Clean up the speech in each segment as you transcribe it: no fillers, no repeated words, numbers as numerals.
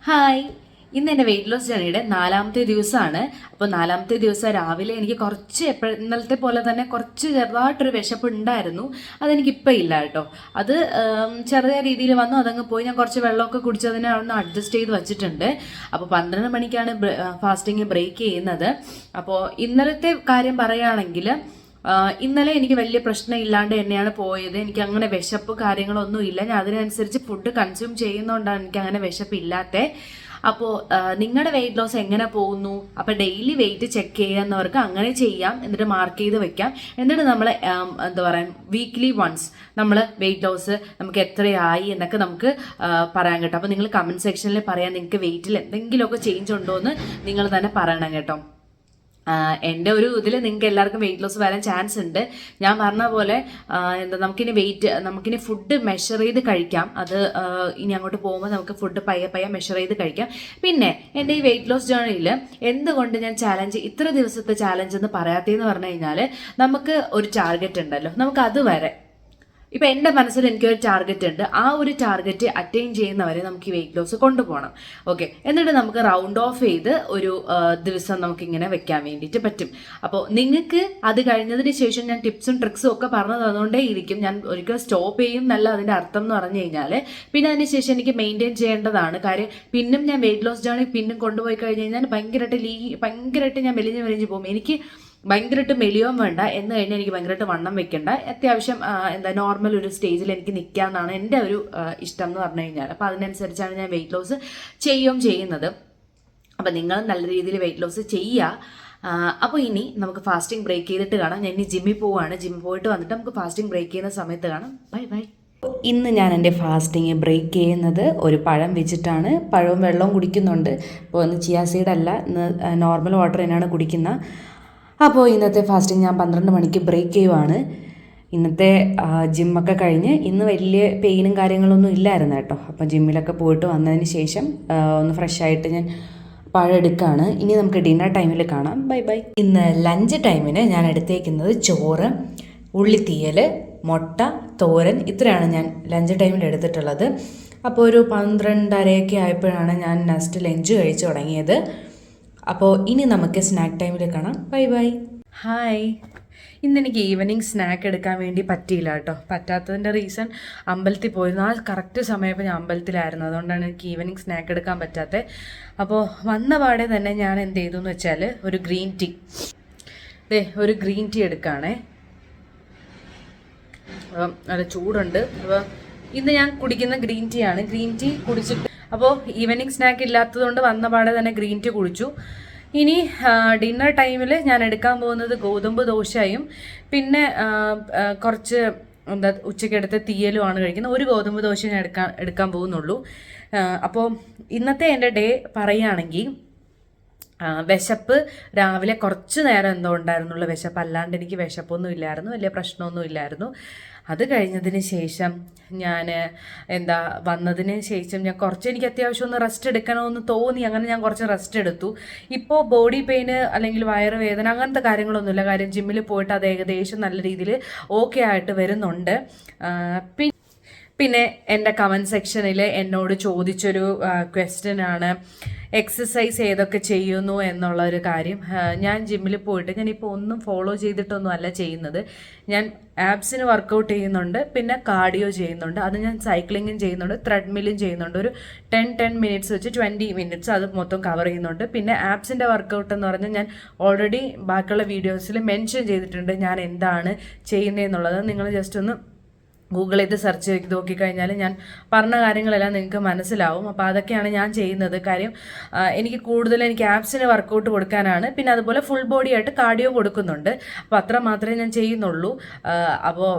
Hi, ഇന്ന് എൻ്റെ weight loss ജേണിയുടെ 4ാമത്തെ ദിവസമാണ്. അപ്പോൾ 4ാമത്തെ ദിവസം രാവിലെ എനിക്ക് കുറച്ച് ഇന്നലത്തെ പോലെ തന്നെ കുറച്ച് ചെറുതായിട്ടൊരു വിശപ്പ് ഉണ്ടായിരുന്നു. അതെനിക്കിപ്പോൾ ഇല്ല കേട്ടോ. അത് ചെറിയ രീതിയിൽ വന്നു, അതങ്ങ് പോയി. ഞാൻ കുറച്ച് വെള്ളമൊക്കെ കുടിച്ചതിനെ ഒന്ന് അഡ്ജസ്റ്റ് ചെയ്ത് വെച്ചിട്ടുണ്ട്. അപ്പോൾ 12 മണിക്കാണ് ഫാസ്റ്റിംഗ് ബ്രേക്ക് ചെയ്യുന്നത്. അപ്പോൾ ഇന്നലത്തെ കാര്യം പറയുകയാണെങ്കിൽ ഇന്നലെ എനിക്ക് വലിയ പ്രശ്നം ഇല്ലാണ്ട് തന്നെയാണ് പോയത്. എനിക്ക് അങ്ങനെ വിശപ്പ് കാര്യങ്ങളൊന്നും ഇല്ല. ഞാൻ അതിനനുസരിച്ച് ഫുഡ് കൺസ്യൂം ചെയ്യുന്നതുകൊണ്ടാണ് എനിക്ക് അങ്ങനെ വിശപ്പില്ലാത്തത്. അപ്പോൾ നിങ്ങളുടെ വെയിറ്റ് ലോസ് എങ്ങനെ പോകുന്നു? അപ്പോൾ ഡെയിലി വെയിറ്റ് ചെക്ക് ചെയ്യുന്നവർക്ക് അങ്ങനെ ചെയ്യാം, എന്നിട്ട് മാർക്ക് ചെയ്ത് വെക്കാം. എന്നിട്ട് നമ്മൾ എന്താ പറയുക, വീക്ക്ലി വൺസ് നമ്മൾ വെയിറ്റ് ലോസ് നമുക്ക് എത്രയായി എന്നൊക്കെ നമുക്ക് പറയാൻ കേട്ടോ. അപ്പോൾ നിങ്ങൾ കമൻറ്റ് സെക്ഷനിൽ പറയാം നിങ്ങൾക്ക് വെയിറ്റിൽ എന്തെങ്കിലുമൊക്കെ ചേഞ്ച് ഉണ്ടോ എന്ന് നിങ്ങൾ തന്നെ പറയണം കേട്ടോ. എൻ്റെ ഒരു ഇതിൽ നിങ്ങൾക്ക് എല്ലാവർക്കും വെയിറ്റ് ലോസ് വരാൻ ചാൻസ് ഉണ്ട്. ഞാൻ പറഞ്ഞ പോലെ നമുക്കിനി ഫുഡ് മെഷർ ചെയ്ത് കഴിക്കാം. അത് ഇനി അങ്ങോട്ട് പോകുമ്പോൾ നമുക്ക് ഫുഡ് പയ്യെ മെഷർ ചെയ്ത് കഴിക്കാം. പിന്നെ എൻ്റെ ഈ വെയിറ്റ് ലോസ് ജേർണിയിൽ എന്തുകൊണ്ട് ഞാൻ ഇത്ര ദിവസത്തെ ചാലഞ്ച് എന്ന് പറയാത്തതെന്ന് പറഞ്ഞു കഴിഞ്ഞാൽ, നമുക്ക് ഒരു ടാർഗറ്റ് ഉണ്ടല്ലോ, നമുക്ക് അതുവരെ ഇപ്പം എൻ്റെ മനസ്സിൽ എനിക്കൊരു ടാർഗറ്റ് ഉണ്ട്. ആ ഒരു ടാർഗറ്റ് അറ്റൈൻ ചെയ്യുന്നവരെ നമുക്ക് ഈ വെയിറ്റ് ലോസ് കൊണ്ടുപോകണം. ഓക്കെ, എന്നിട്ട് നമുക്ക് റൗണ്ട് ഓഫ് ചെയ്ത് ഒരു ദിവസം നമുക്കിങ്ങനെ വെക്കാൻ വേണ്ടിയിട്ട് പറ്റും. അപ്പോൾ നിങ്ങൾക്ക് അത് കഴിഞ്ഞതിന് ശേഷം ഞാൻ ടിപ്സും ട്രിക്സും ഒക്കെ പറഞ്ഞു തന്നുകൊണ്ടേ ഇരിക്കും. ഞാൻ ഒരിക്കലും സ്റ്റോപ്പ് ചെയ്യും എന്നല്ല അതിൻ്റെ അർത്ഥം എന്ന് പറഞ്ഞു കഴിഞ്ഞാൽ. പിന്നെ അതിന് ശേഷം എനിക്ക് മെയിൻറ്റെയിൻ ചെയ്യേണ്ടതാണ്. കാര്യം പിന്നും ഞാൻ വെയിറ്റ് ലോസ് ജേർണി പിന്നും കൊണ്ടുപോയി കഴിഞ്ഞ് കഴിഞ്ഞാൽ ഭയങ്കരമായിട്ട് ഞാൻ മെലിഞ്ഞ് പോകും. എനിക്ക് ഭയങ്കരമായിട്ട് മെലിയോം വേണ്ട, എന്ന് കഴിഞ്ഞാൽ എനിക്ക് ഭയങ്കരമായിട്ട് വണ്ണം വെക്കേണ്ട, അത്യാവശ്യം നോർമൽ ഒരു സ്റ്റേജിൽ എനിക്ക് നിൽക്കാമെന്നാണ് എൻ്റെ ഒരു ഇഷ്ടം എന്ന് പറഞ്ഞു കഴിഞ്ഞാൽ. അപ്പോൾ അതിനനുസരിച്ചാണ് ഞാൻ വെയിറ്റ് ലോസ് ചെയ്യുന്നത്. അപ്പോൾ നിങ്ങൾ നല്ല രീതിയിൽ വെയിറ്റ് ലോസ് ചെയ്യുക. അപ്പോൾ ഇനി നമുക്ക് ഫാസ്റ്റിംഗ് ബ്രേക്ക് ചെയ്തിട്ട് കാണാം. ഞാൻ ഇനി ജിമ്മിൽ പോവുകയാണ്. ജിമ്മിൽ പോയിട്ട് വന്നിട്ട് നമുക്ക് ഫാസ്റ്റിംഗ് ബ്രേക്ക് ചെയ്യുന്ന സമയത്ത് കാണാം. ബൈ. ഇന്ന് ഞാൻ എൻ്റെ ഫാസ്റ്റിംഗ് ബ്രേക്ക് ചെയ്യുന്നത് ഒരു പഴം വെച്ചിട്ടാണ്. പഴവും വെള്ളവും കുടിക്കുന്നുണ്ട്. ഇപ്പോൾ ഇന്ന് ചിയാ സീഡല്ല, ഇന്ന് നോർമൽ വാട്ടർ തന്നെയാണ് കുടിക്കുന്നത്. അപ്പോൾ ഇന്നത്തെ ഫാസ്റ്റിംഗ് ഞാൻ 12 മണിക്ക് ബ്രേക്ക് ചെയ്യുവാണ്. ഇന്നത്തെ ജിമ്മൊക്കെ കഴിഞ്ഞ് ഇന്ന് വലിയ പെയിനും കാര്യങ്ങളൊന്നും ഇല്ലായിരുന്നു കേട്ടോ. അപ്പോൾ ജിമ്മിലൊക്കെ പോയിട്ട് വന്നതിന് ശേഷം ഒന്ന് ഫ്രഷ് ആയിട്ട് ഞാൻ പഴം എടുക്കുകയാണ്. ഇനി നമുക്ക് ഡിന്നർ ടൈമിൽ കാണാം. ബൈ. ഇന്ന് ലഞ്ച് ടൈമിന് ഞാൻ എടുത്തേക്കുന്നത് ചോറ്, ഉള്ളിത്തീയൽ, മുട്ട, തോരൻ, ഇത്രയാണ് ഞാൻ ലഞ്ച് ടൈമിൽ എടുത്തിട്ടുള്ളത്. അപ്പോൾ ഒരു 12:30 ആയപ്പോഴാണ് ഞാൻ നെക്സ്റ്റ് ലഞ്ച് കഴിച്ച് തുടങ്ങിയത്. അപ്പോൾ ഇനി നമുക്ക് സ്നാക്ക് ടൈമിൽ കാണാം. ബൈ. ഹായ്, ഇന്നെനിക്ക് ഈവനിങ് സ്നാക്ക് എടുക്കാൻ വേണ്ടി പറ്റിയില്ല കേട്ടോ. പറ്റാത്തതിൻ്റെ റീസൺ, അമ്പലത്തിൽ പോയിരുന്നു. ആ കറക്റ്റ് സമയപ്പോൾ ഞാൻ അമ്പലത്തിലായിരുന്നു. അതുകൊണ്ടാണ് എനിക്ക് ഈവനിങ് സ്നാക്ക് എടുക്കാൻ പറ്റാത്തത്. അപ്പോൾ വന്ന പാടെ തന്നെ ഞാൻ എന്ത് ചെയ്തു എന്ന് വെച്ചാൽ, ഒരു ഗ്രീൻ ടീ എടുക്കുകയാണേ. അപ്പം നല്ല ചൂടുണ്ട്. അപ്പോൾ ഇന്ന് ഞാൻ കുടിക്കുന്ന ഗ്രീൻ ടീ ആണ്. ഗ്രീൻ ടീ കുടിച്ചിട്ട് അപ്പോൾ ഈവനിങ് സ്നാക്ക് ഇല്ലാത്തതുകൊണ്ട് വന്ന പാടെ തന്നെ ഗ്രീൻ ടീ കുടിച്ചു. ഇനി ഡിന്നർ ടൈമിൽ ഞാൻ എടുക്കാൻ പോകുന്നത് ഗോതമ്പ് ദോശയും പിന്നെ കുറച്ച് ഉച്ചയ്ക്ക് എടുത്ത തീയലുമാണ് കഴിക്കുന്നത്. ഒരു ഗോതമ്പ് ദോശ ഞാൻ എടുക്കാൻ പോകുന്നുള്ളൂ. അപ്പോൾ ഇന്നത്തെ എൻ്റെ ഡേ പറയുകയാണെങ്കിൽ, വിശപ്പ് രാവിലെ കുറച്ച് നേരം എന്തോ ഉണ്ടായിരുന്നുള്ള വിശപ്പ്, അല്ലാണ്ട് എനിക്ക് വിശപ്പൊന്നും ഇല്ലായിരുന്നു, വലിയ പ്രശ്നമൊന്നും ഇല്ലായിരുന്നു. അത് കഴിഞ്ഞതിന് ശേഷം ഞാൻ വന്നതിന് ശേഷം ഞാൻ എനിക്ക് അത്യാവശ്യം ഒന്ന് റെസ്റ്റ് എടുക്കണമെന്ന് തോന്നി. അങ്ങനെ ഞാൻ കുറച്ച് റെസ്റ്റ് എടുത്തു. ഇപ്പോൾ ബോഡി പെയിന് അല്ലെങ്കിൽ വയറുവേദന അങ്ങനത്തെ കാര്യങ്ങളൊന്നുമില്ല. കാര്യം ജിമ്മിൽ പോയിട്ട് അത് ഏകദേശം നല്ല രീതിയിൽ ഓക്കെ ആയിട്ട് വരുന്നുണ്ട്. പിന്നെ എൻ്റെ കമൻറ്റ് സെക്ഷനിൽ എന്നോട് ചോദിച്ചൊരു ക്വസ്റ്റ്യനാണ്, എക്സസൈസ് ഏതൊക്കെ ചെയ്യുന്നു എന്നുള്ളൊരു കാര്യം. ഞാൻ ജിമ്മിൽ പോയിട്ട് ഞാനിപ്പോൾ ഒന്നും ഫോളോ ചെയ്തിട്ടൊന്നും അല്ല ചെയ്യുന്നത്. ഞാൻ ആബ്സിന് വർക്കൗട്ട് ചെയ്യുന്നുണ്ട്, പിന്നെ കാർഡിയോ ചെയ്യുന്നുണ്ട്. അത് ഞാൻ സൈക്ലിങ്ങും ചെയ്യുന്നുണ്ട്, ത്രെഡ്മില്ലും ചെയ്യുന്നുണ്ട്. ഒരു 10 മിനിറ്റ്സ് വെച്ച് 20 മിനിറ്റ്സ് അത് മൊത്തം കവർ ചെയ്യുന്നുണ്ട്. പിന്നെ ആബ്സിൻ്റെ വർക്കൗട്ട് എന്ന് പറഞ്ഞാൽ ഞാൻ ഓൾറെഡി ബാക്കിയുള്ള വീഡിയോസിൽ മെൻഷൻ ചെയ്തിട്ടുണ്ട് ഞാൻ എന്താണ് ചെയ്യുന്നതെന്നുള്ളത്. നിങ്ങൾ ജസ്റ്റ് ഒന്ന് ഗൂഗിൾ ചെയ്ത് സെർച്ച് ചെയ്ത് നോക്കിക്കഴിഞ്ഞാൽ ഞാൻ പറഞ്ഞ കാര്യങ്ങളെല്ലാം നിങ്ങൾക്ക് മനസ്സിലാവും. അപ്പോൾ അതൊക്കെയാണ് ഞാൻ ചെയ്യുന്നത്. കാര്യം എനിക്ക് ആബ്സിന് വർക്കൗട്ട് കൊടുക്കാനാണ്. പിന്നെ അതുപോലെ ഫുൾ ബോഡി ആയിട്ട് കാർഡിയോ കൊടുക്കുന്നുണ്ട്. അപ്പോൾ അത്ര മാത്രമേ ഞാൻ ചെയ്യുന്നുള്ളൂ. അപ്പോൾ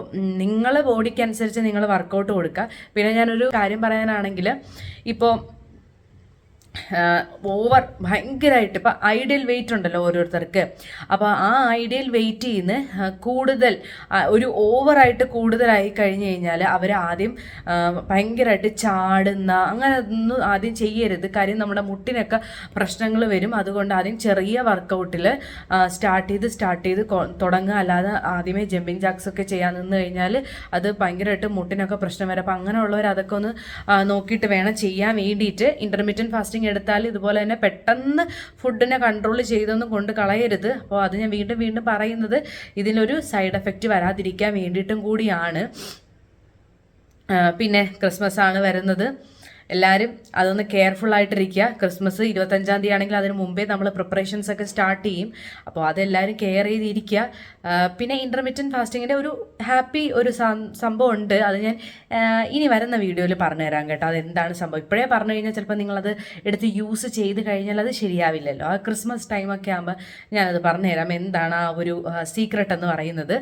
നിങ്ങളെ ബോഡിക്ക് അനുസരിച്ച് നിങ്ങൾ വർക്കൗട്ട് കൊടുക്കുക. പിന്നെ ഞാനൊരു കാര്യം പറയാനാണെങ്കിൽ, ഇപ്പോൾ ഓവർ ഭയങ്കരമായിട്ട് ഇപ്പം ഐഡിയൽ വെയിറ്റ് ഉണ്ടല്ലോ ഓരോരുത്തർക്ക്. അപ്പോൾ ആ ഐഡിയൽ വെയിറ്റിൽ നിന്ന് കൂടുതൽ ഒരു ഓവറായിട്ട് കൂടുതലായി കഴിഞ്ഞ് കഴിഞ്ഞാൽ അവർ ആദ്യം ഭയങ്കരമായിട്ട് ചാടുന്ന അങ്ങനെ ഒന്നും ആദ്യം ചെയ്യരുത്. കാര്യം നമ്മുടെ മുട്ടിനൊക്കെ പ്രശ്നങ്ങൾ വരും. അതുകൊണ്ട് ആദ്യം ചെറിയ വർക്കൗട്ടിൽ സ്റ്റാർട്ട് ചെയ്ത് തുടങ്ങുക. അല്ലാതെ ആദ്യമേ ജമ്പിങ് ജാക്സ് ഒക്കെ ചെയ്യാൻ നിന്ന് കഴിഞ്ഞാൽ അത് ഭയങ്കരമായിട്ട് മുട്ടിനൊക്കെ പ്രശ്നം വരും. അപ്പോൾ അങ്ങനെയുള്ളവർ അതൊക്കെ ഒന്ന് നോക്കിയിട്ട് വേണം ചെയ്യാൻ വേണ്ടിയിട്ട്. ഇൻ്റർമീഡിയറ്റ് ഫാസ്റ്റിംഗ് എടുത്താൽ ഇതുപോലെ തന്നെ പെട്ടെന്ന് ഫുഡിനെ കൺട്രോൾ ചെയ്തൊന്നും കൊണ്ട് കളയരുത്. അപ്പോൾ അത് ഞാൻ വീണ്ടും പറയുന്നത് ഇതിനൊരു സൈഡ് എഫക്റ്റ് വരാതിരിക്കാൻ വേണ്ടിയിട്ടും കൂടിയാണ്. പിന്നെ ക്രിസ്മസ് ആണ് വരുന്നത്. എല്ലാവരും അതൊന്ന് കെയർഫുൾ ആയിട്ടിരിക്കുക. ക്രിസ്മസ് 25-ാം തീയതി ആണെങ്കിൽ അതിന് മുമ്പേ നമ്മൾ പ്രിപ്പറേഷൻസ് ഒക്കെ സ്റ്റാർട്ട് ചെയ്യും. അപ്പോൾ അതെല്ലാവരും കെയർ ചെയ്തിരിക്കുക. പിന്നെ ഇൻ്റർമീഡിയറ്റ് ഫാസ്റ്റിങ്ങിൻ്റെ ഒരു ഹാപ്പി ഒരു സംഭവം ഉണ്ട്. അത് ഞാൻ ഇനി വരുന്ന വീഡിയോയിൽ പറഞ്ഞുതരാം കേട്ടോ. അതെന്താണ് സംഭവം. ഇപ്പോഴേ പറഞ്ഞു കഴിഞ്ഞാൽ ചിലപ്പോൾ നിങ്ങളത് എടുത്ത് യൂസ് ചെയ്ത് കഴിഞ്ഞാൽ അത് ശരിയാവില്ലല്ലോ. ആ ക്രിസ്മസ് ടൈമൊക്കെ ആകുമ്പോൾ ഞാനത് പറഞ്ഞുതരാം എന്താണ് ആ ഒരു സീക്രട്ട് എന്ന് പറയുന്നത്.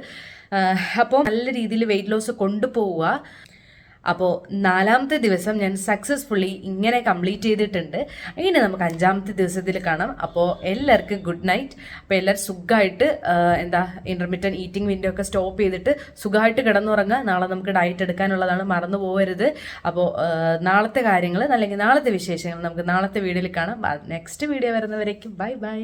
അപ്പോൾ നല്ല രീതിയിൽ വെയിറ്റ് ലോസ് കൊണ്ടുപോവുക. അപ്പോൾ 4ാമത്തെ ദിവസം ഞാൻ സക്സസ്ഫുള്ളി ഇങ്ങനെ കംപ്ലീറ്റ് ചെയ്തിട്ടുണ്ട്. ഇനി നമുക്ക് 5ാമത്തെ ദിവസത്തിൽ കാണാം. അപ്പോൾ എല്ലാവർക്കും ഗുഡ് നൈറ്റ്. അപ്പോൾ എല്ലാവരും സുഖമായിട്ട് ഇൻ്റർമീഡിയറ്റ് ഈറ്റിംഗ് വിൻഡോ ഒക്കെ സ്റ്റോപ്പ് ചെയ്തിട്ട് സുഖമായിട്ട് കിടന്നുറങ്ങുക. നാളെ നമുക്ക് ഡയറ്റ് എടുക്കാനുള്ളതാണ്, മറന്നു പോകരുത്. അപ്പോൾ നാളത്തെ കാര്യങ്ങൾ അല്ലെങ്കിൽ നാളത്തെ വിശേഷങ്ങൾ നമുക്ക് നാളത്തെ വീഡിയോയിൽ കാണാം. നെക്സ്റ്റ് വീഡിയോ വരുന്നവരേക്കും ബൈ.